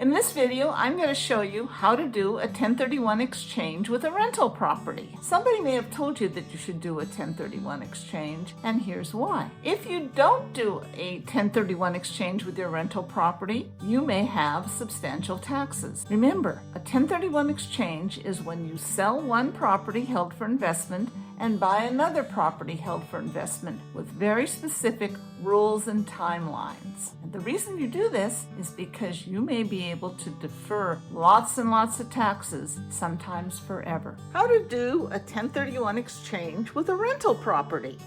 In this video, I'm going to show you how to do a 1031 exchange with a rental property. Somebody may have told you that you should do a 1031 exchange, and here's why. If you don't do a 1031 exchange with your rental property, you may have substantial taxes. Remember, a 1031 exchange is when you sell one property held for investment and buy another property held for investment with very specific rules and timelines. And the reason you do this is because you may be able to defer lots and lots of taxes, sometimes forever. How to do a 1031 exchange with a rental property?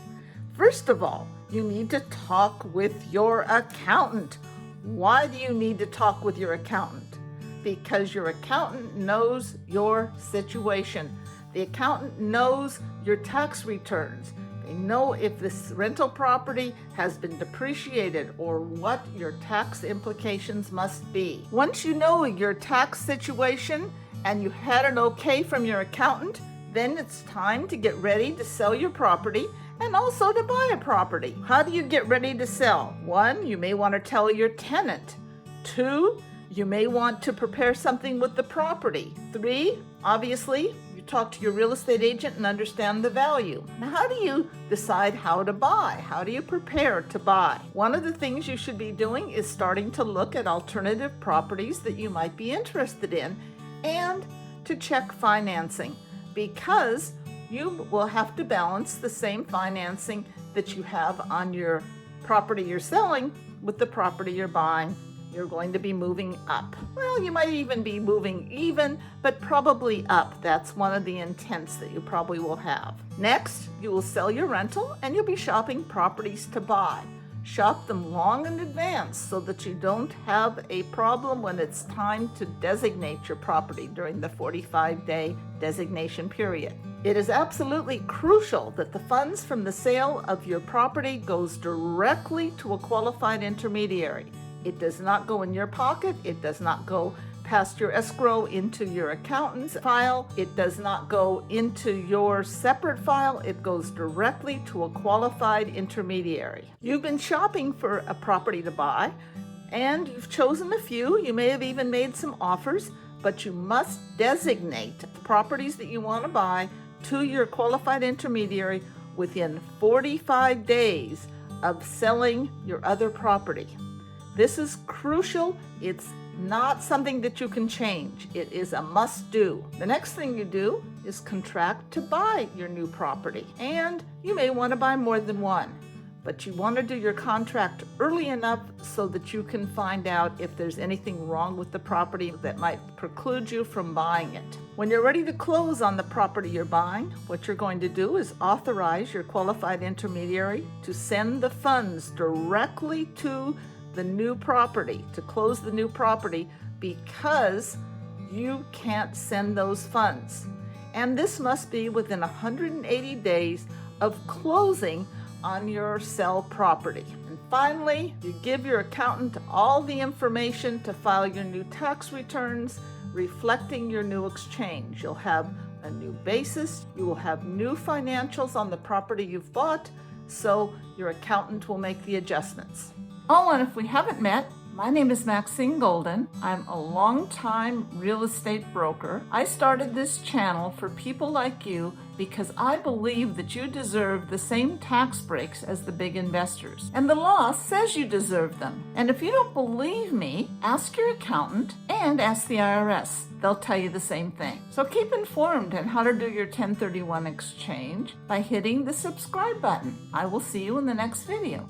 First of all, you need to talk with your accountant. Why do you need to talk with your accountant? Because your accountant knows your situation. The accountant knows your tax returns. They know if this rental property has been depreciated or what your tax implications must be. Once you know your tax situation and you had an okay from your accountant, then it's time to get ready to sell your property and also to buy a property. How do you get ready to sell? 1, you may want to tell your tenant. 2, you may want to prepare something with the property. 3, obviously, you talk to your real estate agent and understand the value. Now, how do you decide how to buy? How do you prepare to buy? One of the things you should be doing is starting to look at alternative properties that you might be interested in and to check financing, because you will have to balance the same financing that you have on your property you're selling with the property you're buying. You're going to be moving up. Well, you might even be moving even, but probably up. That's one of the intents that you probably will have. Next, you will sell your rental and you'll be shopping properties to buy. Shop them long in advance so that you don't have a problem when it's time to designate your property during the 45-day designation period. It is absolutely crucial that the funds from the sale of your property goes directly to a qualified intermediary. It does not go in your pocket. It does not go past your escrow into your accountant's file. It does not go into your separate file. It goes directly to a qualified intermediary. You've been shopping for a property to buy, and you've chosen a few. You may have even made some offers, but you must designate the properties that you want to buy to your qualified intermediary within 45 days of selling your other property. This is crucial. It's not something that you can change. It is a must-do. The next thing you do is contract to buy your new property. And you may want to buy more than one, but you want to do your contract early enough so that you can find out if there's anything wrong with the property that might preclude you from buying it. When you're ready to close on the property you're buying, what you're going to do is authorize your qualified intermediary to send the funds directly to the new property, to close the new property, because you can't send those funds. And this must be within 180 days of closing on your sell property. And finally, you give your accountant all the information to file your new tax returns reflecting your new exchange. You'll have a new basis, you will have new financials on the property you've bought, so your accountant will make the adjustments. Oh, and if we haven't met, my name is Maxine Golden. I'm a long-time real estate broker. I started this channel for people like you because I believe that you deserve the same tax breaks as the big investors. And the law says you deserve them. And if you don't believe me, ask your accountant and ask the IRS. They'll tell you the same thing. So keep informed on how to do your 1031 exchange by hitting the subscribe button. I will see you in the next video.